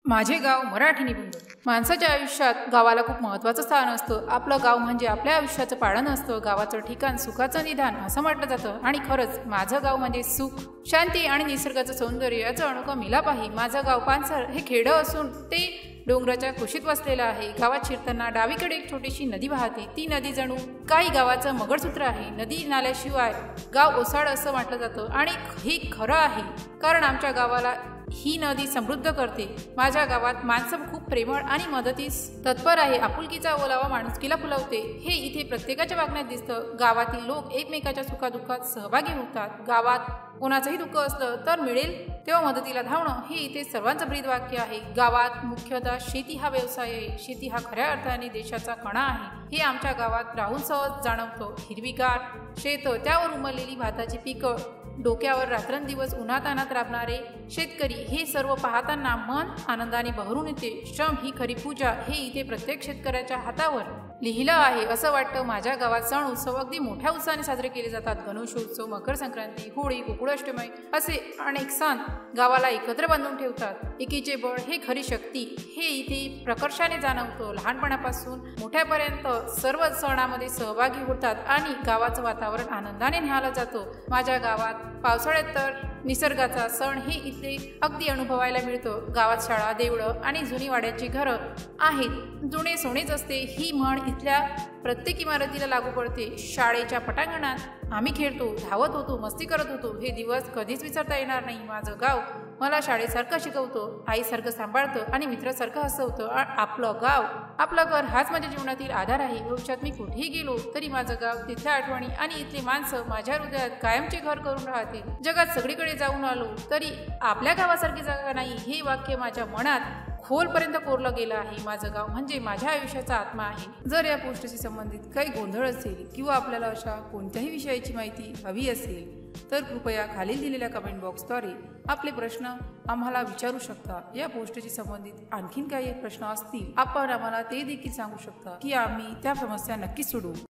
माझे गाव मराठी निबंध। माणसाच्या आयुष्यात गावाला खूप महत्त्वाचं स्थान असतं। आपलं गाव म्हणजे आपल्या आयुष्याचं पाळणं असतं, गावाचं ठिकाण सुखाचं निदान असं म्हटलं जातं। आणि खरंच माझं गाव म्हणजे सुख, शांती आणि निसर्गाचं सौंदर्य याचा अनोखा मिलाप आहे। माझं गाव पानसर हे खेडं असून ते डोंगराच्या कुशीत वसलेलं आहे। गावात शिरताना डावीकडे एक छोटीशी नदी वाहते। ती नदी जणू काही गावाचं मंगळसूत्र आहे। नदी नाल्याशिवाय गाव ओसाड असं म्हटलं जातं आणि हे खरं आहे, कारण आमच्या गावाला ही नदी समृद्ध करते। माझ्या गावात माणसं खूप प्रेमळ आणि मदतीस तत्पर आहे। आपुलकीचा ओलावा माणुसकीला फुलवते, हे इथे प्रत्येकाच्या वागण्यात दिसतं। गावातील लोक एकमेकाच्या सुखादुःखात सहभागी होतात। गावात कोणाचंही दुःख असलं तर मिळेल तेव्हा मदतीला धावणं हे इथे सर्वांचं ब्रीद वाक्य आहे। गावात मुख्यतः शेती हा व्यवसाय आहे। शेती हा खऱ्या अर्थाने देशाचा कणा आहे, हे आमच्या गावात राहून सहज जाणवतं। हिरवीगार शेत, त्यावर उमललेली भाताची पिकं, डोक्यावर रात्रंदिवस उन्हातानात राबणारे शेतकरी, हे सर्व पाहताना मन आनंदाने बहरून येते। श्रम ही खरी पूजा, हे इथे प्रत्येक शेतकऱ्याच्या हातावर लिहिलं आहे असं वाटतं। माझ्या गावात सण उत्सव अगदी मोठ्या उत्साहाने साजरे केले जातात। गणेशोत्सव, मकर संक्रांती, होळी, गोकुळाष्टमी असे अनेक सण गावाला एकत्र बांधून ठेवतात। एकीचे बळ हे खरी शक्ती, हे इथे प्रकर्षाने जाणवतं। लहानपणापासून मोठ्यापर्यंत सर्व सणामध्ये सहभागी होतात आणि गावाचं वातावरण आनंदाने न्याहाळलं जातं। माझ्या गावात पावसाळ्यात तर निसर्गाचा सण हे इथे अगदी अनुभवायला मिळतं। गावात शाळा, देवळं आणि जुनी वाड्याची घरं आहेत। जुने सोनेच असते ही म्हण इथल्या प्रत्येक इमारतीला लागू पडते। शाळेच्या पटांगणात आम्ही खेळतो, धावत होतो, मस्ती करत होतो, हे दिवस कधीच विसरता येणार नाही। माझं गाव मला शाळेसारखं शिकवतं, आईसारखं सांभाळतं आणि मित्रासारखं हसवतं। आपलं गाव, आपलं घर हाच माझ्या जीवनातील आधार आहे। भविष्यात मी कुठेही गेलो तरी माझं गाव, तिथल्या आठवणी आणि इथली माणसं माझ्या हृदयात कायमचे घर करून राहतील। जगात सगळीकडे जाऊन आलो तरी आपल्या गावासारखी जागा नाही, हे वाक्य माझ्या मनात खोलपर्यंत कोरलं गेलं आहे। माझं गाव म्हणजे माझ्या आयुष्याचा आत्मा आहे। जर या पोस्टशी संबंधित काही गोंधळ असेल किंवा आपल्याला अशा कोणत्याही विषयाची माहिती हवी असेल तर कृपया खालील दिलेल्या कमेंट बॉक्सद्वारे आपले प्रश्न आम्हाला विचारू शकता। या पोस्टशी संबंधित आणखीन काही प्रश्न असतील आपण आम्हाला ते देखील सांगू शकता की आम्ही त्या समस्या नक्कीच सोडवू।